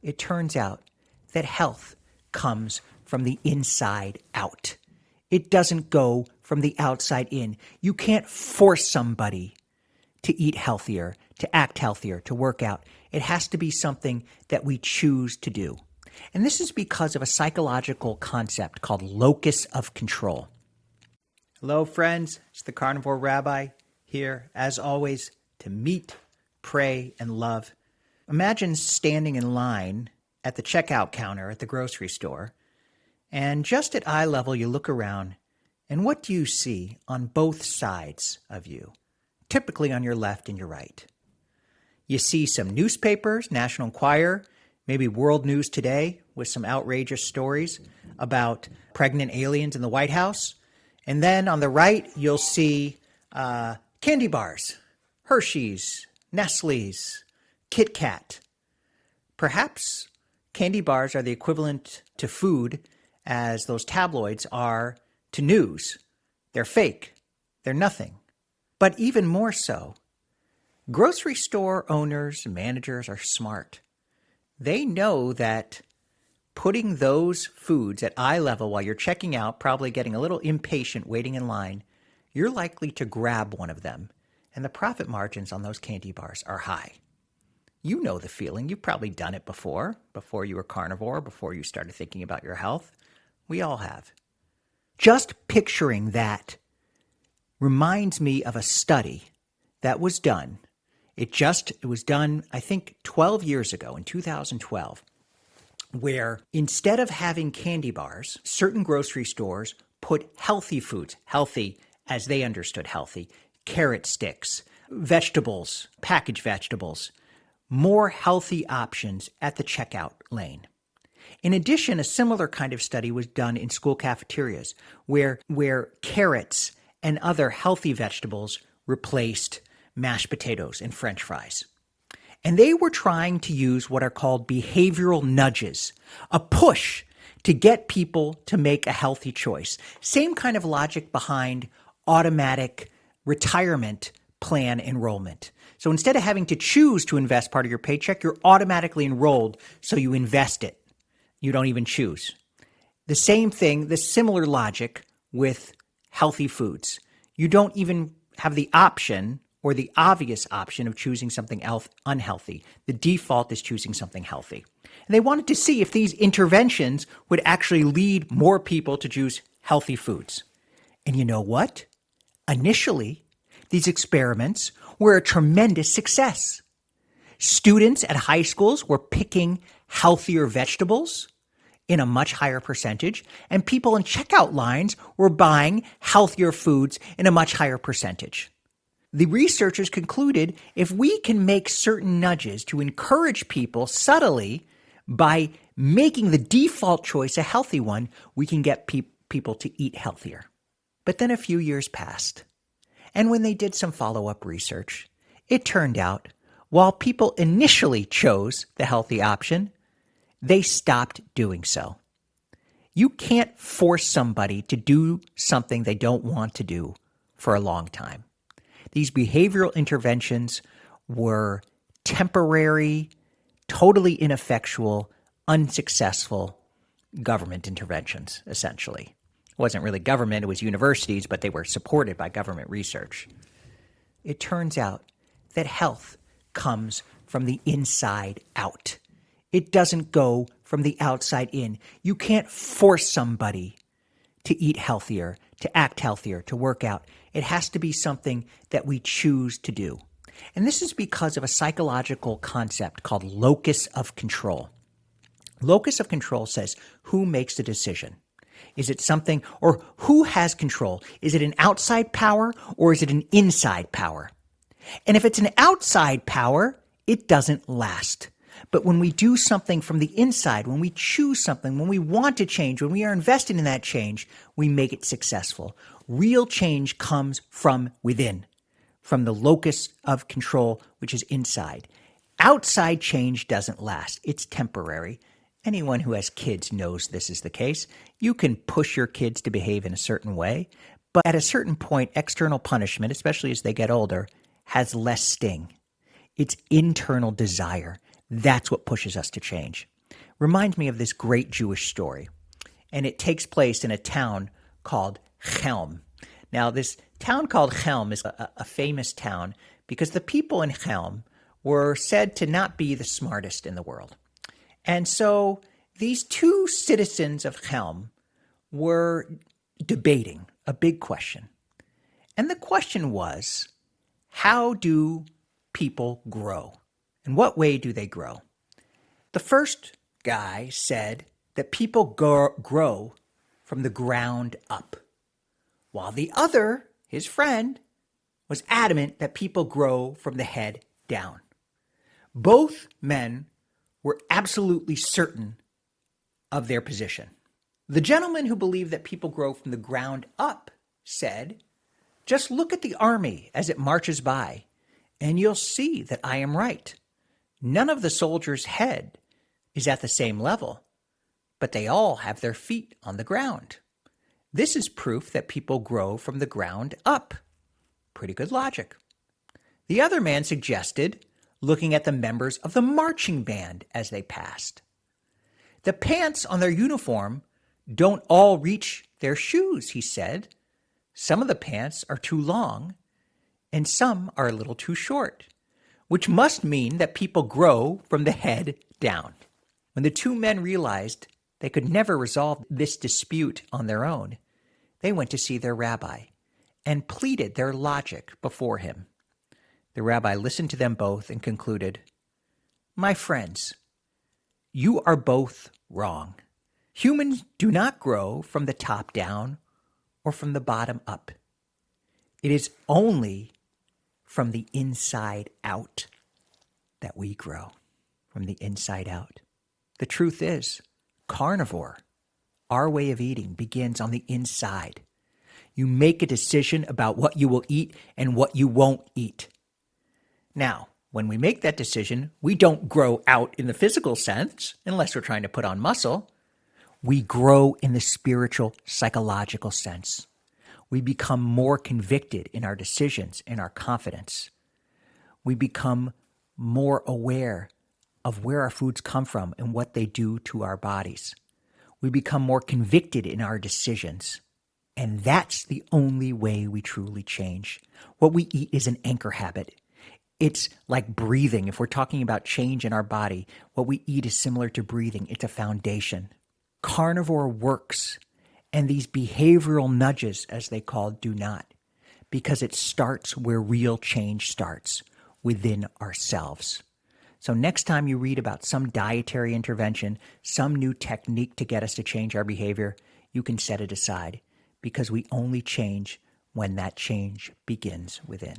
It turns out that health comes from the inside out. It doesn't go from the outside in. You can't force somebody to eat healthier, to act healthier, to work out. It has to be something that we choose to do. And this is because of a psychological concept called locus of control. Hello, friends. It's the Carnivore Rabbi here, as always, to meet, pray, and love. Imagine standing in line at the checkout counter at the grocery store, and just at eye level, you look around, and what do you see on both sides of you? Typically on your left and your right. You see some newspapers, National Enquirer, maybe World News Today with some outrageous stories about pregnant aliens in the White House. And then on the right, you'll see candy bars, Hershey's, Nestle's, Kit Kat. Perhaps candy bars are the equivalent to food as those tabloids are to news. They're fake. They're nothing. But even more so, grocery store owners and managers are smart. They know that putting those foods at eye level while you're checking out, probably getting a little impatient waiting in line, you're likely to grab one of them, and the profit margins on those candy bars are high. You know the feeling. You've probably done it before you were carnivore, before you started thinking about your health. We all have. Just picturing that reminds me of a study that was done. It was done, I think, 12 years ago, in 2012, where instead of having candy bars, certain grocery stores put healthy foods, healthy as they understood healthy, carrot sticks, vegetables, packaged vegetables, more healthy options at the checkout lane. In addition, a similar kind of study was done in school cafeterias where carrots and other healthy vegetables replaced mashed potatoes and French fries. And they were trying to use what are called behavioral nudges, a push to get people to make a healthy choice. Same kind of logic behind automatic retirement plan enrollment. So instead of having to choose to invest part of your paycheck, you're automatically enrolled, so you invest it. You don't even choose. The same thing, the similar logic with healthy foods. You don't even have the option or the obvious option of choosing something unhealthy. The default is choosing something healthy. And they wanted to see if these interventions would actually lead more people to choose healthy foods. And you know what? Initially, these experiments were a tremendous success. Students at high schools were picking healthier vegetables in a much higher percentage, and people in checkout lines were buying healthier foods in a much higher percentage. The researchers concluded if we can make certain nudges to encourage people subtly by making the default choice a healthy one, we can get people to eat healthier. But then a few years passed, and when they did some follow-up research, it turned out while people initially chose the healthy option, they stopped doing so. You can't force somebody to do something they don't want to do for a long time. These behavioral interventions were temporary, totally ineffectual, unsuccessful government interventions, essentially. It wasn't really government, it was universities, but they were supported by government research. It turns out that health comes from the inside out. It doesn't go from the outside in. You can't force somebody to eat healthier, to act healthier, to work out. It has to be something that we choose to do. And this is because of a psychological concept called locus of control. Locus of control says who makes the decision. Is it something, or who has control? Is it an outside power or is it an inside power? And if it's an outside power, it doesn't last. But when we do something from the inside, when we choose something, when we want to change, when we are invested in that change, we make it successful. Real change comes from within, from the locus of control, which is inside. Outside change doesn't last. It's temporary. Anyone who has kids knows this is the case. You can push your kids to behave in a certain way, but at a certain point, external punishment, especially as they get older, has less sting. It's internal desire. That's what pushes us to change. reminds me of this great Jewish story. And it takes place in a town called Chelm. Now, this town called Chelm is a famous town because the people in Chelm were said to not be the smartest in the world. And so these two citizens of Chelm were debating a big question. And the question was, how do people grow? In what way do they grow? The first guy said that people grow from the ground up, while the other, his friend, was adamant that people grow from the head down. Both men were absolutely certain of their position. The gentleman who believed that people grow from the ground up said, "Just look at the army as it marches by, and you'll see that I am right. None of the soldiers' head is at the same level, but they all have their feet on the ground. This is proof that people grow from the ground up." Pretty good logic. The other man suggested looking at the members of the marching band as they passed. The pants on their uniform don't all reach their shoes, he said. Some of the pants are too long, and some are a little too short, which must mean that people grow from the head down. When the two men realized they could never resolve this dispute on their own, they went to see their rabbi and pleaded their logic before him. The rabbi listened to them both and concluded, "My friends, you are both wrong. Humans do not grow from the top down or from the bottom up. It is only from the inside out that we grow, from the inside out. The truth is, carnivore, our way of eating, begins on the inside. You make a decision about what you will eat and what you won't eat. Now, when we make that decision, we don't grow out in the physical sense, unless we're trying to put on muscle. We grow in the spiritual, psychological sense. We become more convicted in our decisions and our confidence. We become more aware of where our foods come from and what they do to our bodies. We become more convicted in our decisions. And that's the only way we truly change. What we eat is an anchor habit. It's like breathing. If we're talking about change in our body, what we eat is similar to breathing. It's a foundation. Carnivore works, and these behavioral nudges, as they call, do not, because it starts where real change starts, within ourselves. So next time you read about some dietary intervention, some new technique to get us to change our behavior, you can set it aside, because we only change when that change begins within.